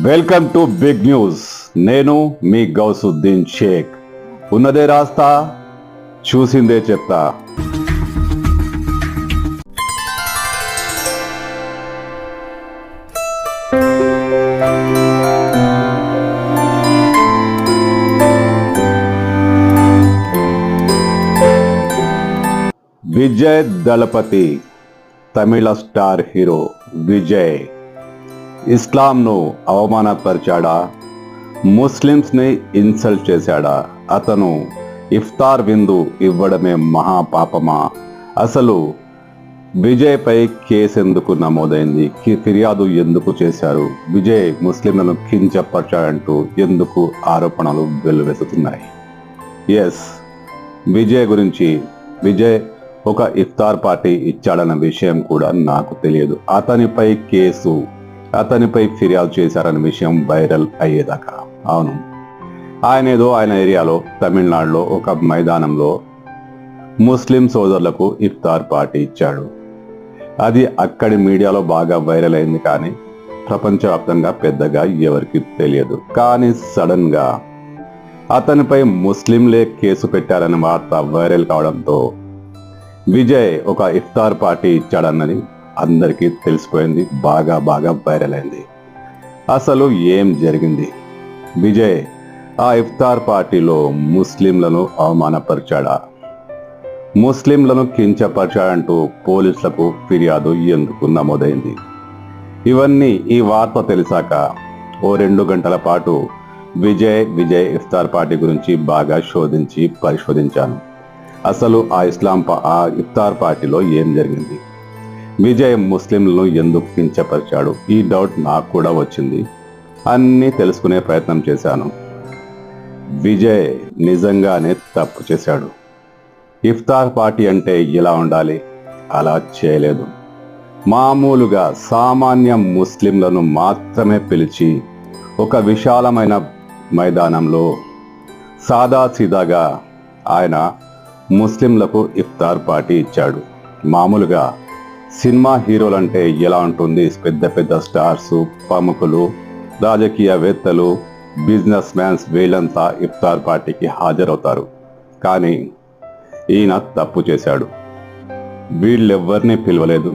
Welcome to big news. నేను మీ గౌసుద్దీన్ షేక్. ఉన్నదే రాస్తా, చూసిందే చెప్తా. విజయ్ దళపతి, తమిళ స్టార్ హీరో విజయ్ ఇస్లాంను అవమానపరిచాడా? ముస్లిమ్స్ని ఇన్సల్ట్ చేశాడా? అతను ఇఫ్తార్ విందు ఇవ్వడమే మహాపాపమా? అసలు విజయ్పై కేసు ఎందుకు నమోదైంది? ఫిర్యాదు ఎందుకు చేశారు? విజయ్ ముస్లింలను కించపరిచాడంటూ ఎందుకు ఆరోపణలు వెల్లువెత్తుతున్నాయి? ఎస్, విజయ్ గురించి, విజయ్ ఒక ఇఫ్తార్ పార్టీ ఇచ్చాడన్న విషయం కూడా నాకు తెలియదు. అతనిపై కేసు, అతనిపై ఫిర్యాదు చేశారన్న విషయం వైరల్ అయ్యేదాకా. అవును, ఆయన ఏరియాలో తమిళనాడులో ఒక మైదానంలో ముస్లిం సోదరులకు ఇఫ్తార్ పార్టీ ఇచ్చాడు. అది అక్కడి మీడియాలో బాగా వైరల్ అయింది, కానీ ప్రపంచవ్యాప్తంగా పెద్దగా ఎవరికి తెలియదు. కానీ సడన్ గా అతనిపై ముస్లింలే కేసు పెట్టారన్న వార్త వైరల్ కావడంతో విజయ్ ఒక ఇఫ్తార్ పార్టీ ఇచ్చాడన్నది అందరికీ తెలిసిపోయింది, బాగా వైరల్ అయింది. అసలు ఏం జరిగింది? విజయ్ ఆ ఇఫ్తార్ పార్టీలో ముస్లింలను అవమానపరిచాడా? ముస్లింలను కించపరిచాడంటూ పోలీసులకు ఫిర్యాదు ఎందుకు నమోదైంది? ఇవన్నీ ఈ వార్త తెలిసాక ఓ 2 గంటల పాటు విజయ్ ఇఫ్తార్ పార్టీ గురించి బాగా పరిశోధించాను. అసలు ఆ ఇఫ్తార్ పార్టీలో ఏం జరిగింది? విజయ్ ముస్లింలను ఎందుకు కించపరిచాడు? ఈ డౌట్ నాకు కూడా వచ్చింది. అన్నీ తెలుసుకునే ప్రయత్నం చేశాను. విజయ్ నిజంగానే తప్పు చేశాడు. ఇఫ్తార్ పార్టీ అంటే ఎలా ఉండాలి? అలా చేయలేదు. మామూలుగా సామాన్య ముస్లింలను మాత్రమే పిలిచి ఒక విశాలమైన మైదానంలో సాదాసీదాగా ఆయన ముస్లింలకు ఇఫ్తార్ పార్టీ ఇచ్చాడు. మామూలుగా సినిమా హీరోలంటే ఎలా ఉంటుంది? పెద్ద స్టార్స్, ప్రముఖులు, రాజకీయవేత్తలు, బిజినెస్ మ్యాన్స్ వీళ్ళంతా ఇఫ్తార్ పార్టీకి హాజరవుతారు. కానీ ఈయన తప్పు చేశాడు. వీళ్ళెవ్వరినీ పిలవలేదు.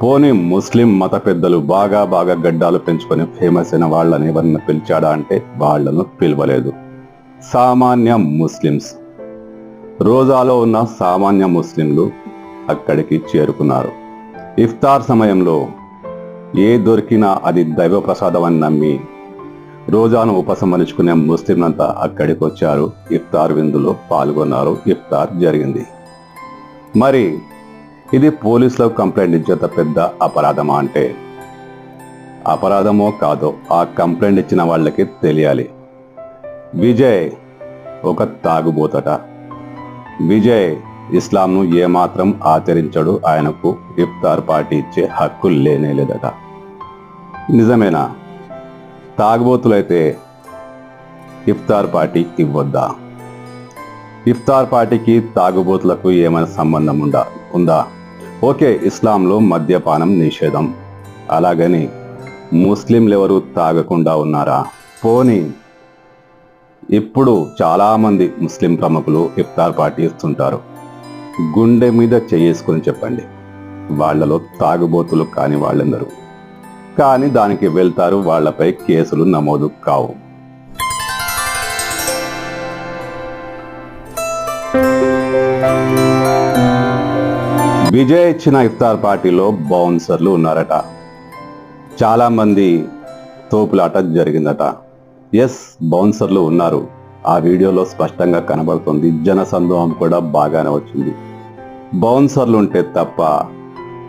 పోనీ ముస్లిం మత పెద్దలు బాగా గడ్డాలు పెంచుకొని ఫేమస్ అయిన వాళ్ళని ఎవరిని పిలిచాడా అంటే వాళ్లను పిలవలేదు. సామాన్య ముస్లిమ్స్, రోజాలో ఉన్న సామాన్య ముస్లింలు అక్కడికి చేరుకున్నారు. ఇఫ్తార్ సమయంలో ఏ దొరికినా అది దైవ ప్రసాదం అని నమ్మి రోజాను ఉపసంహరించుకునే ముస్లింలంతా అక్కడికి వచ్చారు. ఇఫ్తార్ విందులో పాల్గొన్నారు. ఇఫ్తార్ జరిగింది. మరి ఇది పోలీసులకు కంప్లైంట్ ఇచ్చేంత పెద్ద అపరాధమా అంటే అపరాధమో కాదో ఆ కంప్లైంట్ ఇచ్చిన వాళ్ళకి తెలియాలి. విజయ్ ఒక తాగుబోతట. విజయ్ ఇస్లాంను ఏమాత్రం ఆచరించడు. ఆయనకు ఇఫ్తార్ పార్టీ ఇచ్చే హక్కు లేదట. నిజమేనా? తాగుబోతులైతే ఇఫ్తార్ పార్టీ ఇవ్వద్దా? ఇఫ్తార్ పార్టీకి తాగుబోతులకు ఏమైనా సంబంధం ఉందా? ఓకే, ఇస్లాంలో మద్యపానం నిషేధం, అలాగని ముస్లింలు ఎవరు తాగకుండా ఉన్నారా? పోనీ ఇప్పుడు చాలామంది ముస్లిం ప్రముఖులు ఇఫ్తార్ పార్టీ ఇస్తుంటారు. గుండె మీద చేసుకుని చెప్పండి, వాళ్లలో తాగుబోతులు కాని వాళ్ళందరూ. కానీ దానికి వెళ్తారు, వాళ్లపై కేసులు నమోదు కావు. విజయ్ ఇచ్చిన ఇఫ్తార్ పార్టీలో బౌన్సర్లు ఉన్నారట. చాలా మంది తోపులాట జరిగిందట. ఎస్, బౌన్సర్లు ఉన్నారు. ఆ వీడియోలో స్పష్టంగా కనబడుతుంది. జనసందోహం కూడా బాగానే వచ్చింది. బౌన్సర్లు ఉంటే తప్ప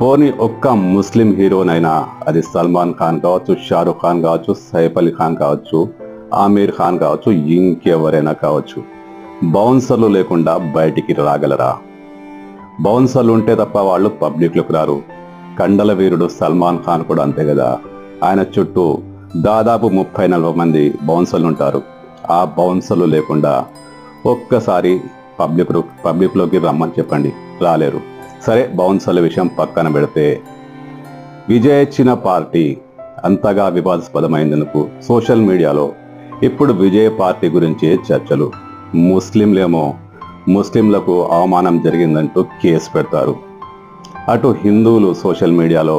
పోనీ ఒక్క ముస్లిం హీరోనైనా, అది సల్మాన్ ఖాన్ కావచ్చు, షారుఖ్ ఖాన్ కావచ్చు, సైఫ్ అలీ ఖాన్ కావచ్చు, ఆమీర్ ఖాన్ కావచ్చు, ఇంకెవరైనా కావచ్చు, బౌన్సర్లు లేకుండా బయటికి రాగలరా? బౌన్సర్లు ఉంటే తప్ప వాళ్ళు పబ్లిక్లోకి రారు. కండల వీరుడు సల్మాన్ ఖాన్ కూడా అంతే కదా. ఆయన చుట్టూ దాదాపు 30-40 మంది బౌన్సర్లు ఉంటారు. ఆ బౌన్సర్లు లేకుండా ఒక్కసారి పబ్లిక్లోకి రమ్మని చెప్పండి, రాలేరు. సరే, బౌన్సర్ల విషయం పక్కన పెడితే విజయ్ ఇచ్చిన పార్టీ అంతగా వివాదాస్పదమైనందుకు సోషల్ మీడియాలో ఇప్పుడు విజయ్ పార్టీ గురించి చర్చలు. ముస్లింలకు అవమానం జరిగిందంటూ కేసు పెడతారు. అటు హిందువులు సోషల్ మీడియాలో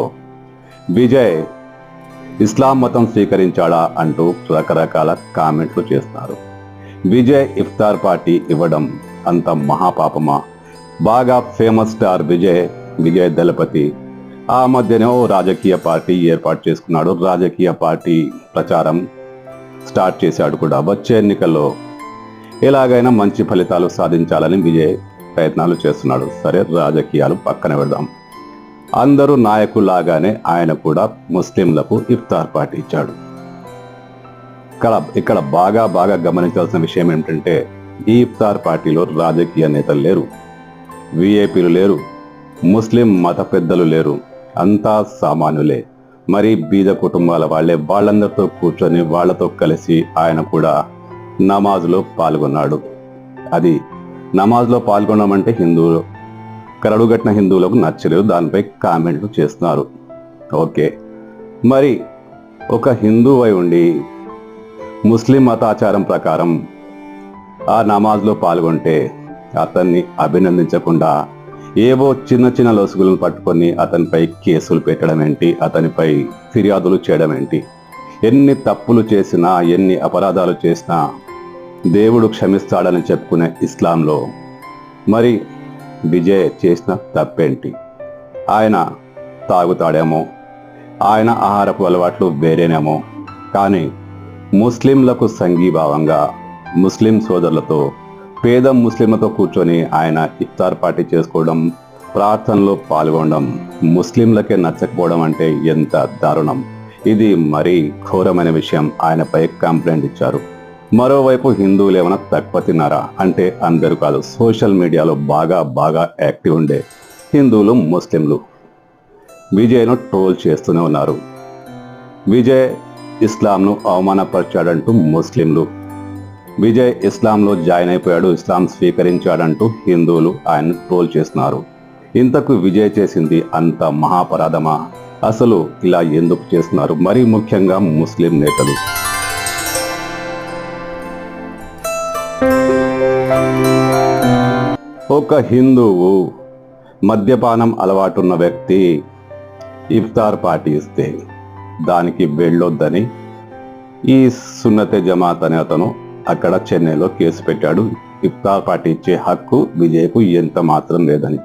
విజయ్ ఇస్లాం మతం స్వీకరించాడా అంటూ రకరకాల కామెంట్లు చేస్తారు. విజయ్ ఇఫ్తార్ పార్టీ ఇవ్వడం అంత మహాపాపమా? బాగా ఫేమస్ స్టార్ విజయ్ దళపతి ఆ మధ్యనే ఓ రాజకీయ పార్టీ ఏర్పాటు చేసుకున్నాడు. రాజకీయ పార్టీ ప్రచారం స్టార్ట్ చేశాడు కూడా. వచ్చే ఎన్నికల్లో ఎలాగైనా మంచి ఫలితాలు సాధించాలని విజయ్ ప్రయత్నాలు చేస్తున్నాడు. సరే, రాజకీయాలు పక్కన పెడదాం. అందరూ నాయకులాగానే ఆయన కూడా ముస్లింలకు ఇఫ్తార్ పార్టీ ఇచ్చాడు. ఇక్కడ బాగా గమనించాల్సిన విషయం ఏమిటంటే, ఈ ఇఫ్తార్ పార్టీలో రాజకీయ నేతలు లేరు, విఐపీలు లేరు, ముస్లిం మత పెద్దలు లేరు, అంతా సామాన్యులే. మరి బీద కుటుంబాల వాళ్ళే. వాళ్ళందరితో కూర్చొని వాళ్ళతో కలిసి ఆయన కూడా నమాజ్లో పాల్గొన్నాడు. అది నమాజ్లో పాల్గొనడం అంటే హిందువులు కరడుగట్టిన హిందువులకు నచ్చలేదు. దానిపై కామెంట్లు చేస్తున్నారు. ఓకే, మరి ఒక హిందువు అయి ఉండి ముస్లిం మతాచారం ప్రకారం ఆ నమాజ్లో పాల్గొంటే అతన్ని అభినందించకుండా ఏవో చిన్న లొసుగులను పట్టుకొని అతనిపై కేసులు పెట్టడం ఏంటి, అతనిపై ఫిర్యాదులు చేయడం ఏంటి? ఎన్ని తప్పులు చేసినా, ఎన్ని అపరాధాలు చేసినా దేవుడు క్షమిస్తాడని చెప్పుకునే ఇస్లాంలో మరి విజయ్ చేసిన తప్పేంటి? ఆయన తాగుతాడేమో, ఆయన ఆహారపు అలవాట్లు వేరేనేమో, కానీ ముస్లింలకు సంఘీభావంగా ముస్లిం సోదరులతో, పేద ముస్లింలతో కూర్చొని ఆయన ఇఫ్తార్ పార్టీ చేసుకోవడం, ప్రార్థనలో పాల్గొనడం ముస్లింలకే నచ్చకపోవడం అంటే ఎంత దారుణం! ఇది మరీ ఘోరమైన విషయం. ఆయనపై కంప్లైంట్ ఇచ్చారు. మరోవైపు హిందువులు ఏమైనా తక్కువ తిన్నారా అంటే అందరూ కాదు. సోషల్ మీడియాలో బాగా యాక్టివ్ ఉండే హిందువులు, ముస్లింలు విజయ్ను ట్రోల్ చేస్తూనే ఉన్నారు. విజయ్ ఇస్లాంను అవమానపరిచాడంటూ ముస్లింలు, విజయ్ ఇస్లాంలో జాయిన్ అయిపోయాడు, ఇస్లాం స్వీకరించాడంటూ హిందువులు ఆయన ట్రోల్ చేస్తున్నారు. ఇంతకు విజయ్ చేసింది అంత మహాపరాధమా? అసలు ఇలా ఎందుకు చేస్తున్నారు? మరీ ముఖ్యంగా ముస్లిం నేతలు. ఒక హిందువు మద్యపానం అలవాటున్న వ్యక్తి ఇఫ్తార్ పార్టీ ఇస్తే దానికి వెళ్ళొద్దని ఈ సున్నతే జమాత్ అనే అతను అక్కడ చెన్నైలో కేసు పెట్టాడు. ఇఫ్తార్ పార్టీ ఇచ్చే హక్కు విజయ్కు ఎంత మాత్రం లేదని.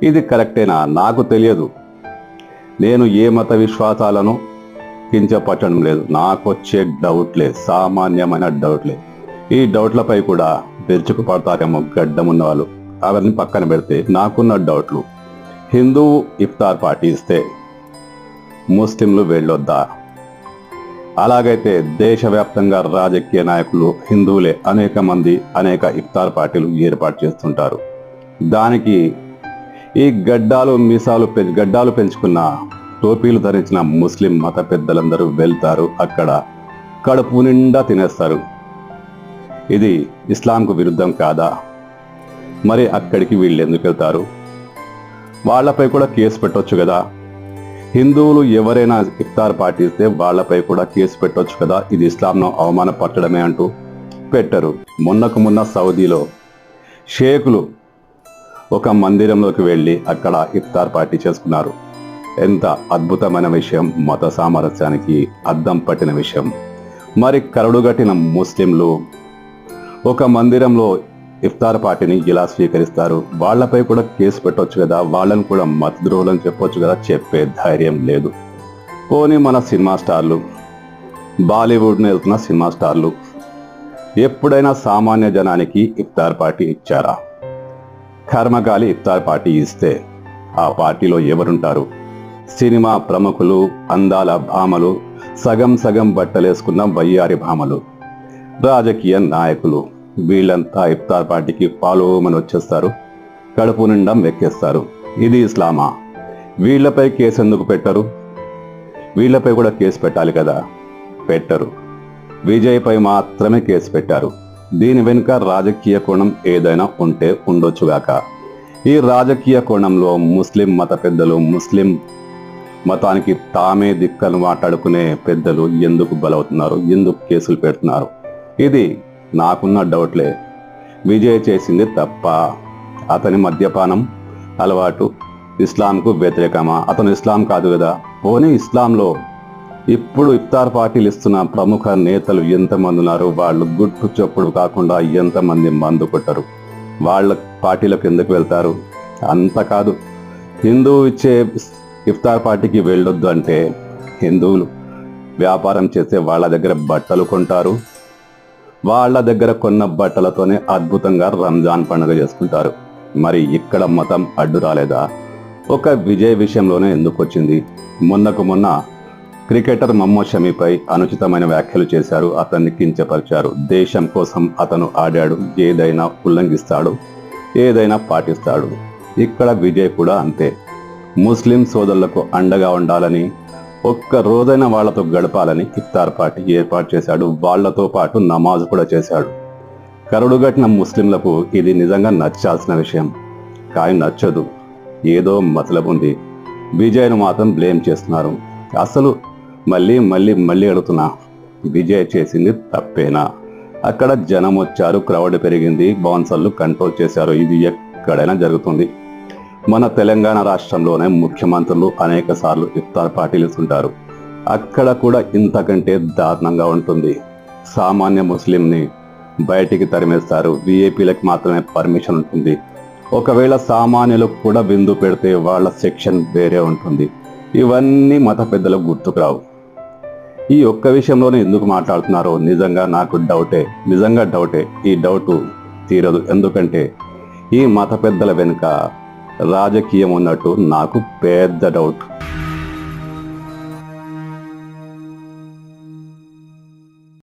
ఇది కరెక్టేనా? నాకు తెలియదు. నేను ఏ మత విశ్వాసాలను కించపరచడం లేదు. నాకు వచ్చే డౌట్లే, సామాన్యమైన డౌట్లే. ఈ డౌట్లపై కూడా విరుచుకు పడతారేమో గడ్డం ఉన్న వాళ్ళు. అవన్నీ పక్కన పెడితే నాకున్న డౌట్లు, హిందువు ఇఫ్తార్ పార్టీ ఇస్తే ముస్లింలు వెళ్ళొద్దా? అలాగైతే దేశవ్యాప్తంగా రాజకీయ నాయకులు హిందువులే అనేక మంది అనేక ఇఫ్తార్ పార్టీలు ఏర్పాటు చేస్తుంటారు. దానికి ఈ గడ్డాలు పెంచుకున్న, టోపీలు ధరించిన ముస్లిం మత పెద్దలందరూ వెళ్తారు. అక్కడ కడుపు నిండా తినేస్తారు. ఇది ఇస్లాంకు విరుద్ధం కాదా? మరి అక్కడికి వీళ్ళు ఎందుకు వెళ్తారు? వాళ్ళపై కూడా కేసు పెట్టొచ్చు కదా. హిందువులు ఎవరైనా ఇఫ్తార్ పార్టీ ఇస్తే వాళ్ళపై కూడా కేసు పెట్టొచ్చు కదా. ఇది ఇస్లాంను అవమానపరచడమే అంటూ పెట్టరు. మొన్న సౌదీలో షేకులు ఒక మందిరంలోకి వెళ్ళి అక్కడ ఇఫ్తార్ పార్టీ చేసుకున్నారు. ఎంత అద్భుతమైన విషయం! మత సామరస్యానికి అద్దం పట్టిన విషయం. మరి కరడుగట్టిన ముస్లింలు ఒక మందిరంలో ఇఫ్తార్ పార్టీని ఇలా స్వీకరిస్తారు. వాళ్లపై కూడా కేసు పెట్టొచ్చు కదా. వాళ్ళని కూడా మతద్రోహులని చెప్పొచ్చు కదా. చెప్పే ధైర్యం లేదు. పోనీ మన సినిమా స్టార్లు, బాలీవుడ్ని వెళ్తున్న సినిమా స్టార్లు ఎప్పుడైనా సామాన్య జనానికి ఇఫ్తార్ పార్టీ ఇచ్చారా? కర్మకాలి ఇఫ్తార్ పార్టీ ఇస్తే ఆ పార్టీలో ఎవరుంటారు? సినిమా ప్రముఖులు, అందాల భామలు, సగం బట్టలేసుకున్న వయ్యారి భామలు, రాజకీయ నాయకులు, వీళ్ళంతా ఇఫ్తార్ పార్టీకి పాలోమని వచ్చేస్తారు. కడుపు నిండా వెక్కేస్తారు. ఇది ఇస్లామా? వీళ్లపై కేసు ఎందుకు పెట్టరు? వీళ్లపై కూడా కేసు పెట్టాలి కదా. పెట్టరు. విజయ్పై మాత్రమే కేసు పెట్టారు. దీని వెనుక రాజకీయ కోణం ఏదైనా ఉంటే ఉండొచ్చుగాక. ఈ రాజకీయ కోణంలో ముస్లిం మత పెద్దలు, ముస్లిం మతానికి తామే దిక్కలు మాట్లాడుకునే పెద్దలు ఎందుకు బలవుతున్నారు, ఎందుకు కేసులు పెడుతున్నారు? ఇది నాకున్న డౌట్లే. విజయ్ చేసింది తప్ప? అతని మద్యపానం అలవాటు ఇస్లాంకు వ్యతిరేకమా? అతను ఇస్లాం కాదు కదా. పోనీ ఇస్లాంలో ఇప్పుడు ఇఫ్తార్ పార్టీలు ఇస్తున్న ప్రముఖ నేతలు ఎంతమంది ఉన్నారు? వాళ్ళు గుట్టు చప్పుడు కాకుండా ఎంతమంది మందు కొట్టరు? వాళ్ళ పార్టీలకు ఎందుకు వెళ్తారు? అంత కాదు, హిందువు ఇచ్చే ఇఫ్తార్ పార్టీకి వెళ్ళొద్దు అంటే హిందువులు వ్యాపారం చేసే వాళ్ళ దగ్గర బట్టలు కొంటారు. వాళ్ళ దగ్గర కొన్న బట్టలతోనే అద్భుతంగా రంజాన్ పండుగ చేసుకుంటారు. మరి ఇక్కడ మతం అడ్డు రాలేదా? ఒక విజయ్ విషయంలోనే ఎందుకు వచ్చింది? మొన్నకు మొన్న క్రికెటర్ మహమ్మద్ షమీపై అనుచితమైన వ్యాఖ్యలు చేశారు, అతన్ని కించపరిచారు. దేశం కోసం అతను ఆడాడు, ఏదైనా ఉల్లంఘిస్తాడు, ఏదైనా పాటిస్తాడు. ఇక్కడ విజయ్ కూడా అంతే. ముస్లిం సోదరులకు అండగా ఉండాలని, ఒక్క రోజైన వాళ్లతో గడపాలని ఇఫ్తార్ పార్టీ ఏర్పాటు చేశాడు. వాళ్లతో పాటు నమాజ్ కూడా చేశాడు. కరుడుగట్టిన ముస్లింలకు ఇది నిజంగా నచ్చాల్సిన విషయం, కానీ నచ్చదు. ఏదో మతలబు ఉంది. విజయ్ను మాత్రం బ్లేమ్ చేస్తున్నారు. అసలు మళ్ళీ అడుగుతున్నా, విజయ్ చేసింది తప్పేనా? అక్కడ జనం వచ్చారు, క్రౌడ్ పెరిగింది, బౌన్సర్లు కంట్రోల్ చేశారు. ఇది ఎక్కడైనా జరుగుతుంది. మన తెలంగాణ రాష్ట్రంలోనే ముఖ్యమంత్రులు అనేక సార్లు ఇఫ్తార్ పార్టీలు ఇస్తుంటారు. అక్కడ కూడా ఇంతకంటే దారుణంగా ఉంటుంది. సామాన్య ముస్లింని బయటికి తరిమేస్తారు. విఐపీలకు మాత్రమే పర్మిషన్ ఉంటుంది. ఒకవేళ సామాన్యులకు కూడా విందు పెడితే వాళ్ళ సెక్షన్ వేరే ఉంటుంది. ఇవన్నీ మత పెద్దలకు గుర్తుకు రావు. ఈ ఒక్క విషయంలోనే ఎందుకు మాట్లాడుతున్నారో నిజంగా నాకు డౌటే. ఈ డౌటు తీరదు. ఎందుకంటే ఈ మత పెద్దల వెనుక రాజకీయం ఉన్నట్టు నాకు పెద్ద డౌట్.